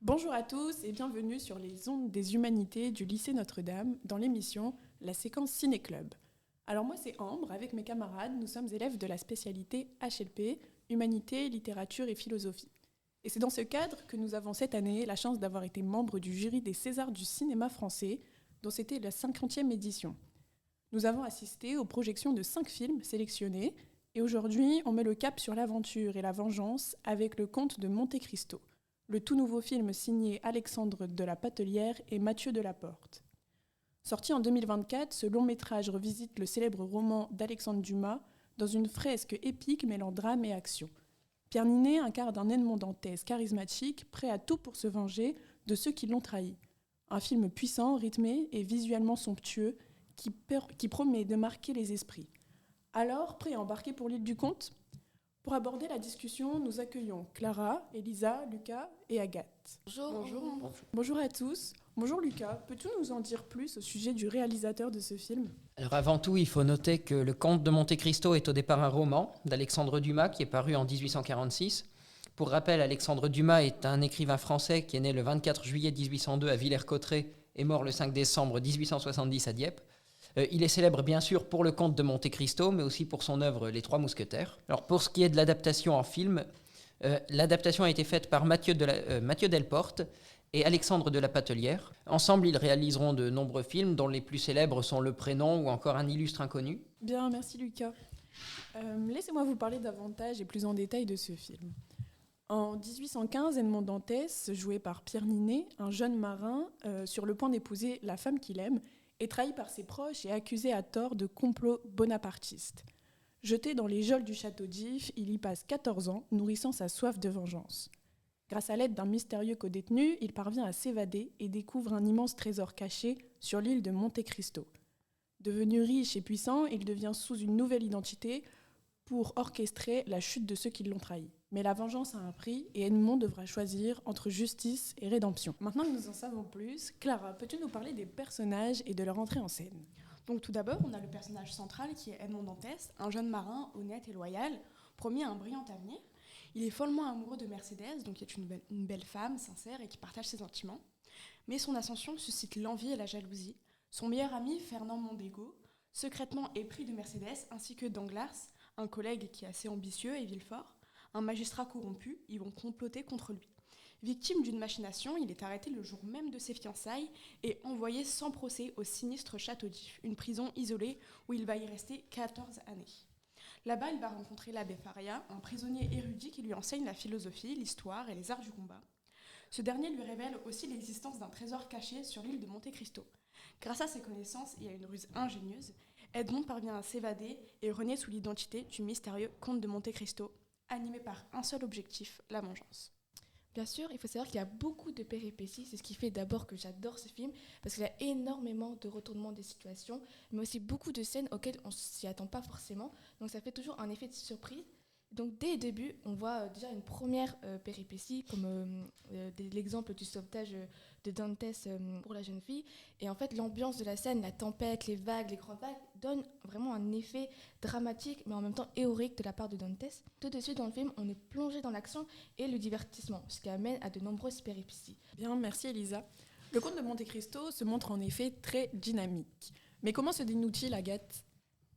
Bonjour à tous et bienvenue sur les ondes des humanités du lycée Notre-Dame dans l'émission La séquence Ciné-Club. Alors moi c'est Ambre, avec mes camarades, nous sommes élèves de la spécialité HLP, Humanité, Littérature et Philosophie. Et c'est dans ce cadre que nous avons cette année la chance d'avoir été membres du jury des Césars du cinéma français, dont c'était la 50e édition. Nous avons assisté aux projections de 5 films sélectionnés et aujourd'hui on met le cap sur l'aventure et la vengeance avec Le Comte de Monte Cristo, le tout nouveau film signé Alexandre de la Patelière et Mathieu Delaporte. Sorti en 2024, ce long métrage revisite le célèbre roman d'Alexandre Dumas dans une fresque épique mêlant drame et action. Pierre Ninet incarne un Edmond Dantès charismatique, prêt à tout pour se venger de ceux qui l'ont trahi. Un film puissant, rythmé et visuellement somptueux qui promet de marquer les esprits. Alors, prêt à embarquer pour l'île du Comte ? Pour aborder la discussion, nous accueillons Clara, Elisa, Lucas et Agathe. Bonjour. Bonjour à tous. Bonjour Lucas, peux-tu nous en dire plus au sujet du réalisateur de ce film ? Alors avant tout, il faut noter que Le Comte de Monte Cristo est au départ un roman d'Alexandre Dumas qui est paru en 1846. Pour rappel, Alexandre Dumas est un écrivain français qui est né le 24 juillet 1802 à Villers-Cotterêts et mort le 5 décembre 1870 à Dieppe. Il est célèbre bien sûr pour Le Comte de Monte Cristo, mais aussi pour son œuvre Les Trois Mousquetaires. Alors pour ce qui est de l'adaptation en film, l'adaptation a été faite par Mathieu Delporte et Alexandre de la Patelière. Ensemble, ils réaliseront de nombreux films, dont les plus célèbres sont Le Prénom ou encore Un illustre inconnu. Bien, merci Lucas. Laissez-moi vous parler davantage et plus en détail de ce film. En 1815, Edmond Dantès, joué par Pierre Ninet, un jeune marin sur le point d'épouser la femme qu'il aime, est trahi par ses proches et accusé à tort de complot bonapartiste. Jeté dans les geôles du château d'If, il y passe 14 ans, nourrissant sa soif de vengeance. Grâce à l'aide d'un mystérieux codétenu, il parvient à s'évader et découvre un immense trésor caché sur l'île de Monte Cristo. Devenu riche et puissant, il devient sous une nouvelle identité pour orchestrer la chute de ceux qui l'ont trahi. Mais la vengeance a un prix et Edmond devra choisir entre justice et rédemption. Maintenant que nous en savons plus, Clara, peux-tu nous parler des personnages et de leur entrée en scène ? Donc tout d'abord, on a le personnage central qui est Edmond Dantès, un jeune marin honnête et loyal, promis à un brillant avenir. Il est follement amoureux de Mercedes, donc qui est une belle femme, sincère et qui partage ses sentiments. Mais son ascension suscite l'envie et la jalousie. Son meilleur ami, Fernand Mondego, secrètement épris de Mercedes, ainsi que Danglars, un collègue qui est assez ambitieux, et Villefort, un magistrat corrompu, ils vont comploter contre lui. Victime d'une machination, il est arrêté le jour même de ses fiançailles et envoyé sans procès au sinistre château d'If, une prison isolée où il va y rester 14 années. Là-bas, il va rencontrer l'abbé Faria, un prisonnier érudit qui lui enseigne la philosophie, l'histoire et les arts du combat. Ce dernier lui révèle aussi l'existence d'un trésor caché sur l'île de Monte Cristo. Grâce à ses connaissances et à une ruse ingénieuse, Edmond parvient à s'évader et renaît sous l'identité du mystérieux comte de Monte Cristo, animé par un seul objectif, la vengeance. Bien sûr, il faut savoir qu'il y a beaucoup de péripéties. C'est ce qui fait d'abord que j'adore ce film, parce qu'il y a énormément de retournements des situations, mais aussi beaucoup de scènes auxquelles on ne s'y attend pas forcément. Donc ça fait toujours un effet de surprise. Donc dès le début, on voit déjà une première péripétie, comme l'exemple du sauvetage de Dantès pour la jeune fille. Et en fait, l'ambiance de la scène, la tempête, les vagues, les grandes vagues, donnent vraiment un effet dramatique, mais en même temps héroïque de la part de Dantès. Tout de suite dans le film, on est plongé dans l'action et le divertissement, ce qui amène à de nombreuses péripéties. Bien, merci Elisa. Le comte de Monte Cristo se montre en effet très dynamique. Mais comment se dénoue-t-il, Agathe ?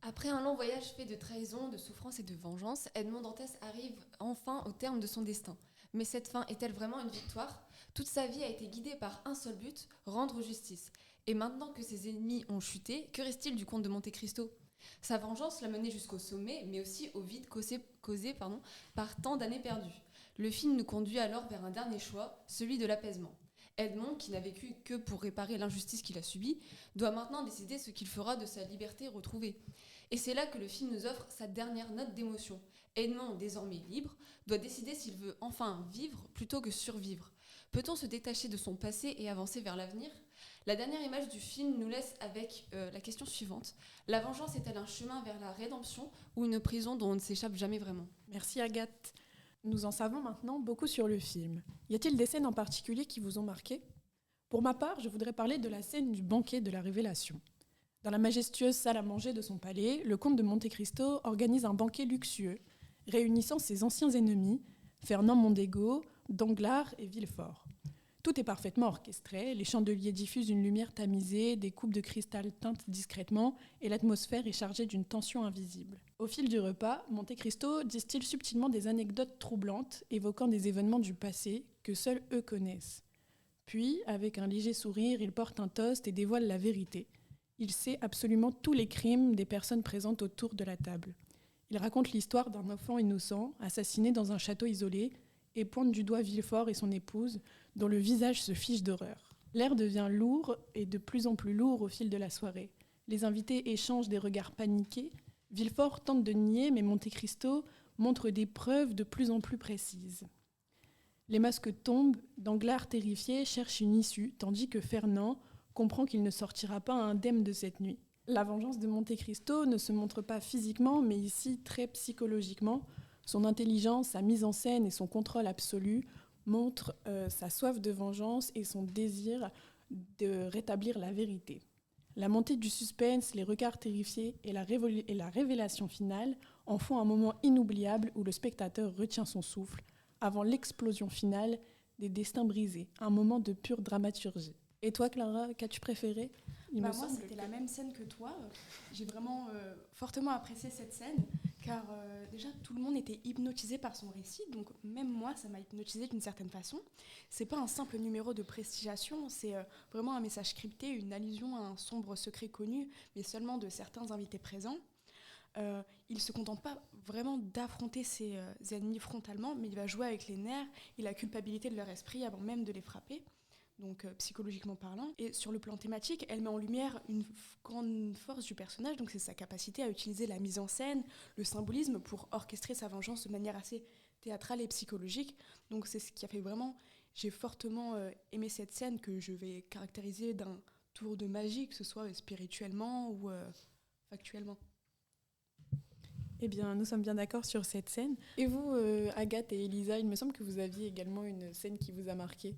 Après un long voyage fait de trahison, de souffrance et de vengeance, Edmond Dantès arrive enfin au terme de son destin. Mais cette fin est-elle vraiment une victoire ? Toute sa vie a été guidée par un seul but, rendre justice. Et maintenant que ses ennemis ont chuté, que reste-t-il du comte de Monte Cristo ? Sa vengeance l'a mené jusqu'au sommet, mais aussi au vide causé par tant d'années perdues. Le film nous conduit alors vers un dernier choix, celui de l'apaisement. Edmond, qui n'a vécu que pour réparer l'injustice qu'il a subie, doit maintenant décider ce qu'il fera de sa liberté retrouvée. Et c'est là que le film nous offre sa dernière note d'émotion. Edmond, désormais libre, doit décider s'il veut enfin vivre plutôt que survivre. Peut-on se détacher de son passé et avancer vers l'avenir ? La dernière image du film nous laisse avec la question suivante. La vengeance est-elle un chemin vers la rédemption ou une prison dont on ne s'échappe jamais vraiment ? Merci Agathe. Nous en savons maintenant beaucoup sur le film. Y a-t-il des scènes en particulier qui vous ont marqué ? Pour ma part, je voudrais parler de la scène du banquet de la Révélation. Dans la majestueuse salle à manger de son palais, le comte de Monte Cristo organise un banquet luxueux, réunissant ses anciens ennemis, Fernand Mondego, Danglars et Villefort. Tout est parfaitement orchestré, les chandeliers diffusent une lumière tamisée, des coupes de cristal teintent discrètement et l'atmosphère est chargée d'une tension invisible. Au fil du repas, Monte Cristo distille subtilement des anecdotes troublantes évoquant des événements du passé que seuls eux connaissent. Puis, avec un léger sourire, il porte un toast et dévoile la vérité. Il sait absolument tous les crimes des personnes présentes autour de la table. Il raconte l'histoire d'un enfant innocent, assassiné dans un château isolé, et pointe du doigt Villefort et son épouse, dont le visage se fiche d'horreur. L'air devient lourd et de plus en plus lourd au fil de la soirée. Les invités échangent des regards paniqués. Villefort tente de nier, mais Monte Cristo montre des preuves de plus en plus précises. Les masques tombent, Danglars terrifié cherche une issue, tandis que Fernand comprend qu'il ne sortira pas indemne de cette nuit. La vengeance de Monte Cristo ne se montre pas physiquement, mais ici très psychologiquement. Son intelligence, sa mise en scène et son contrôle absolu montrent sa soif de vengeance et son désir de rétablir la vérité. La montée du suspense, les regards terrifiés et la révélation finale en font un moment inoubliable où le spectateur retient son souffle avant l'explosion finale des destins brisés, un moment de pure dramaturgie. Et toi, Clara, qu'as-tu préféré ? Moi, c'était la même scène que toi. J'ai vraiment fortement apprécié cette scène, car déjà, tout le monde était hypnotisé par son récit, donc même moi, ça m'a hypnotisé d'une certaine façon. C'est pas un simple numéro de prestigiation, c'est vraiment un message crypté, une allusion à un sombre secret connu, mais seulement de certains invités présents. Il ne se contente pas vraiment d'affronter ses ennemis frontalement, mais il va jouer avec les nerfs et la culpabilité de leur esprit avant même de les frapper. Donc psychologiquement parlant. Et sur le plan thématique, elle met en lumière une grande force du personnage, donc c'est sa capacité à utiliser la mise en scène, le symbolisme pour orchestrer sa vengeance de manière assez théâtrale et psychologique. Donc c'est ce qui a fait vraiment, j'ai fortement aimé cette scène que je vais caractériser d'un tour de magie, que ce soit spirituellement ou factuellement. Eh bien, nous sommes bien d'accord sur cette scène. Et vous, Agathe et Elisa, il me semble que vous aviez également une scène qui vous a marqué.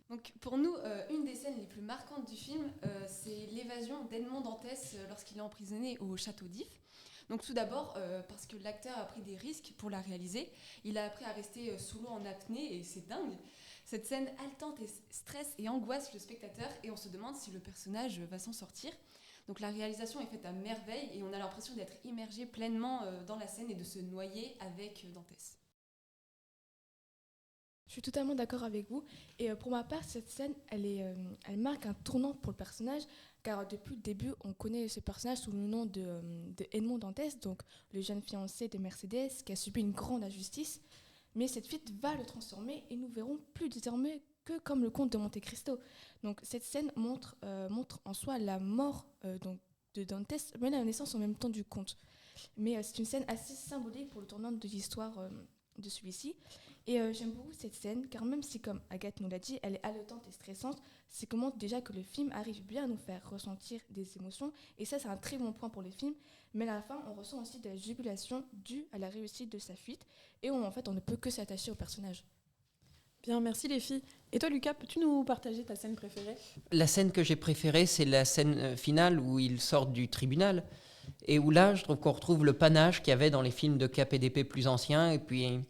Donc pour nous, une des scènes les plus marquantes du film, c'est l'évasion d'Edmond Dantès lorsqu'il est emprisonné au château d'If. Donc tout d'abord, parce que l'acteur a pris des risques pour la réaliser, il a appris à rester sous l'eau en apnée et c'est dingue. Cette scène haletante et stresse et angoisse le spectateur et on se demande si le personnage va s'en sortir. Donc la réalisation est faite à merveille et on a l'impression d'être immergé pleinement dans la scène et de se noyer avec Dantès. Je suis totalement d'accord avec vous. Et pour ma part, cette scène, elle marque un tournant pour le personnage, car depuis le début, on connaît ce personnage sous le nom de Edmond Dantès, donc le jeune fiancé de Mercedes qui a subi une grande injustice. Mais cette fuite va le transformer et nous verrons plus désormais que comme le comte de Monte Cristo. Donc cette scène montre en soi la mort de Dantès, mais la naissance en même temps du comte. Mais c'est une scène assez symbolique pour le tournant de l'histoire de celui-ci. Et j'aime beaucoup cette scène, car même si, comme Agathe nous l'a dit, elle est haletante et stressante, c'est comment déjà que le film arrive bien à nous faire ressentir des émotions. Et ça, c'est un très bon point pour le film. Mais à la fin, on ressent aussi de la jubilation due à la réussite de sa fuite. Et en fait, on ne peut que s'attacher au personnage. Bien, merci les filles. Et toi, Lucas, peux-tu nous partager ta scène préférée ? La scène que j'ai préférée, c'est la scène finale où ils sortent du tribunal. Et où là, je trouve qu'on retrouve le panache qu'il y avait dans les films de KPDP plus anciens. Et puis,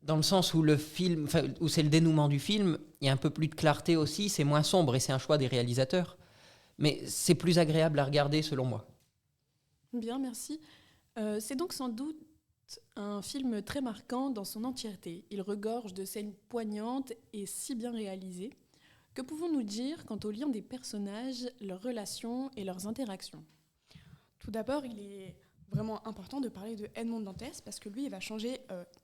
dans le sens où où c'est le dénouement du film, il y a un peu plus de clarté aussi, c'est moins sombre et c'est un choix des réalisateurs. Mais c'est plus agréable à regarder selon moi. Bien, merci. C'est donc sans doute un film très marquant dans son entièreté. Il regorge de scènes poignantes et si bien réalisées. Que pouvons-nous dire quant au lien des personnages, leurs relations et leurs interactions ? Tout d'abord, il est vraiment important de parler de Edmond Dantès parce que lui, il va changer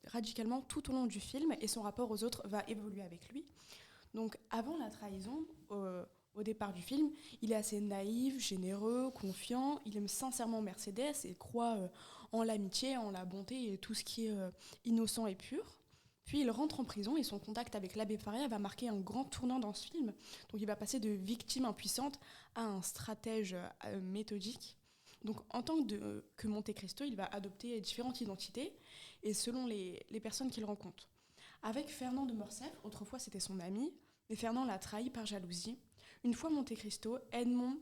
radicalement tout au long du film et son rapport aux autres va évoluer avec lui. Donc avant la trahison, au départ du film, il est assez naïf, généreux, confiant, il aime sincèrement Mercedes et croit en l'amitié, en la bonté et tout ce qui est innocent et pur. Puis il rentre en prison et son contact avec l'abbé Faria va marquer un grand tournant dans ce film. Donc il va passer de victime impuissante à un stratège méthodique. Donc en tant que Monte Cristo, il va adopter différentes identités et selon les personnes qu'il rencontre. Avec Fernand de Morcerf, autrefois c'était son ami, mais Fernand l'a trahi par jalousie. Une fois Monte Cristo, Edmond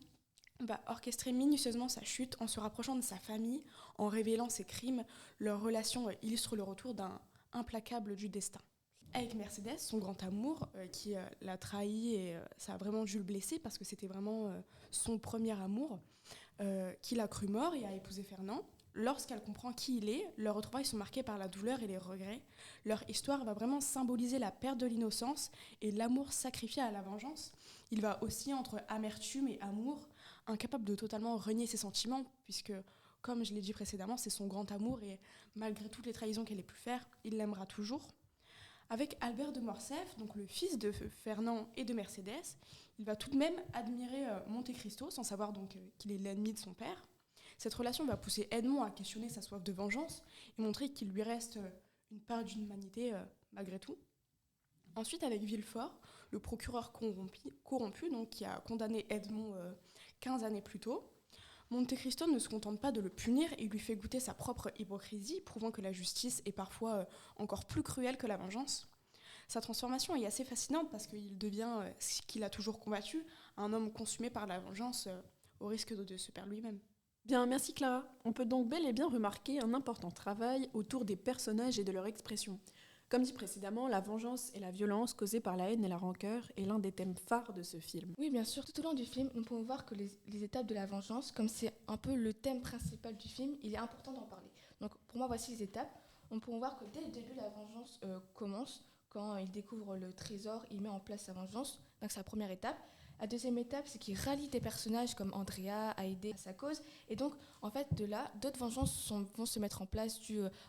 va orchestrer minutieusement sa chute en se rapprochant de sa famille, en révélant ses crimes. Leur relation illustre le retour d'un implacable du destin. Avec Mercedes, son grand amour, qui l'a trahi et ça a vraiment dû le blesser parce que c'était vraiment son premier amour, qu'il a cru mort et a épousé Fernand. Lorsqu'elle comprend qui il est, leurs retrouvailles sont marquées par la douleur et les regrets. Leur histoire va vraiment symboliser la perte de l'innocence et l'amour sacrifié à la vengeance. Il va aussi entre amertume et amour, incapable de totalement renier ses sentiments, puisque, comme je l'ai dit précédemment, c'est son grand amour et malgré toutes les trahisons qu'elle ait pu faire, il l'aimera toujours. Avec Albert de Morcerf, donc le fils de Fernand et de Mercedes, il va tout de même admirer Monte Cristo, sans savoir donc qu'il est l'ennemi de son père. Cette relation va pousser Edmond à questionner sa soif de vengeance et montrer qu'il lui reste une part d'humanité malgré tout. Ensuite, avec Villefort, le procureur corrompu donc, qui a condamné Edmond 15 années plus tôt, Monte Cristo ne se contente pas de le punir et lui fait goûter sa propre hypocrisie, prouvant que la justice est parfois encore plus cruelle que la vengeance. Sa transformation est assez fascinante parce qu'il devient ce qu'il a toujours combattu, un homme consumé par la vengeance au risque de se perdre lui-même. Bien, merci Clara. On peut donc bel et bien remarquer un important travail autour des personnages et de leur expression. Comme dit précédemment, la vengeance et la violence causées par la haine et la rancœur est l'un des thèmes phares de ce film. Oui, bien sûr. Tout au long du film, nous pouvons voir que les étapes de la vengeance, comme c'est un peu le thème principal du film, il est important d'en parler. Donc pour moi, voici les étapes. On peut voir que dès le début, la vengeance commence. Quand il découvre le trésor, il met en place sa vengeance. Donc c'est la première étape. La deuxième étape, c'est qu'il rallie des personnages comme Andrea à aider à sa cause. Et donc, en fait, de là, d'autres vengeances vont se mettre en place.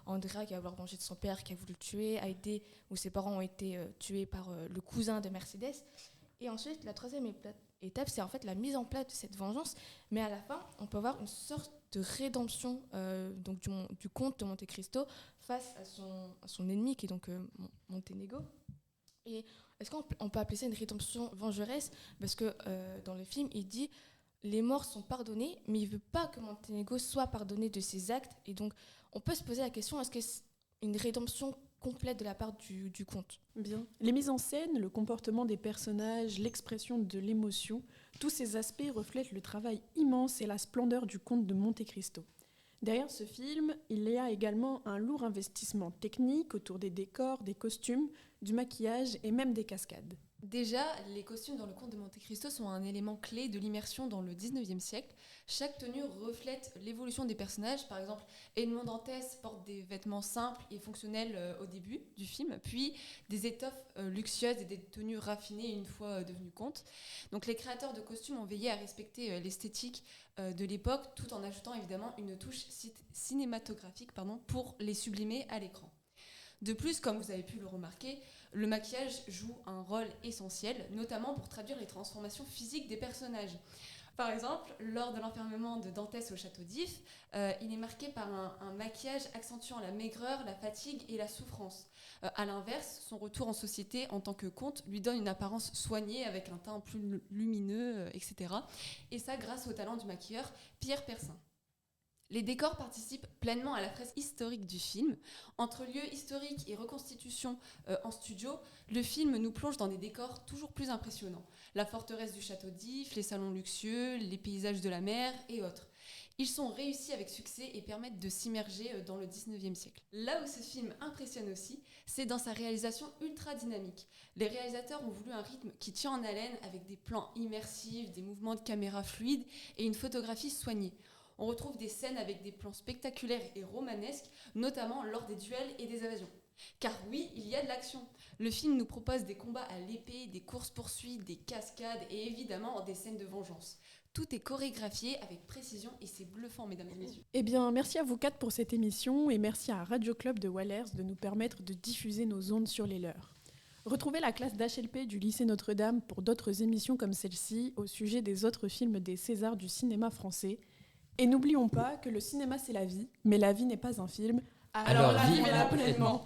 Andrea qui va vouloir venger de son père, qui a voulu le tuer, Haydée, où ses parents ont été tués par le cousin de Mercedes. Et ensuite, la troisième étape, c'est en fait la mise en place de cette vengeance. Mais à la fin, on peut avoir une sorte de rédemption donc du comte de Monte Cristo face à son ennemi, qui est donc Monténégo. Et est-ce qu'on peut appeler ça une rédemption vengeresse ? Parce que dans le film, il dit « les morts sont pardonnés », mais il ne veut pas que Monténégo soit pardonné de ses actes. Et donc, on peut se poser la question, est-ce que c'est une rédemption complète de la part du comte ? Bien. Les mises en scène, le comportement des personnages, l'expression de l'émotion, tous ces aspects reflètent le travail immense et la splendeur du comte de Monte Cristo. Derrière ce film, il y a également un lourd investissement technique autour des décors, des costumes, du maquillage et même des cascades. Déjà, les costumes dans le Comte de Monte Cristo sont un élément clé de l'immersion dans le 19e siècle. Chaque tenue reflète l'évolution des personnages. Par exemple, Edmond Dantès porte des vêtements simples et fonctionnels au début du film, puis des étoffes luxueuses et des tenues raffinées une fois devenu comte. Donc les créateurs de costumes ont veillé à respecter l'esthétique de l'époque, tout en ajoutant évidemment une touche cinématographique pour les sublimer à l'écran. De plus, comme vous avez pu le remarquer, le maquillage joue un rôle essentiel, notamment pour traduire les transformations physiques des personnages. Par exemple, lors de l'enfermement de Dantès au château d'If, il est marqué par un maquillage accentuant la maigreur, la fatigue et la souffrance. À l'inverse, son retour en société en tant que comte lui donne une apparence soignée avec un teint plus lumineux, etc. Et ça grâce au talent du maquilleur Pierre Persin. Les décors participent pleinement à la fresque historique du film. Entre lieux historiques et reconstitutions en studio, le film nous plonge dans des décors toujours plus impressionnants. La forteresse du château d'If, les salons luxueux, les paysages de la mer et autres. Ils sont réussis avec succès et permettent de s'immerger dans le 19e siècle. Là où ce film impressionne aussi, c'est dans sa réalisation ultra dynamique. Les réalisateurs ont voulu un rythme qui tient en haleine avec des plans immersifs, des mouvements de caméra fluides et une photographie soignée. On retrouve des scènes avec des plans spectaculaires et romanesques, notamment lors des duels et des évasions. Car oui, il y a de l'action. Le film nous propose des combats à l'épée, des courses-poursuites, des cascades et évidemment des scènes de vengeance. Tout est chorégraphié avec précision et c'est bluffant, mesdames et messieurs. Eh bien, merci à vous quatre pour cette émission et merci à Radio Club de Wallers de nous permettre de diffuser nos ondes sur les leurs. Retrouvez la classe d'HLP du lycée Notre-Dame pour d'autres émissions comme celle-ci au sujet des autres films des Césars du cinéma français. Et n'oublions pas que le cinéma c'est la vie, mais la vie n'est pas un film. Alors vivez-la pleinement.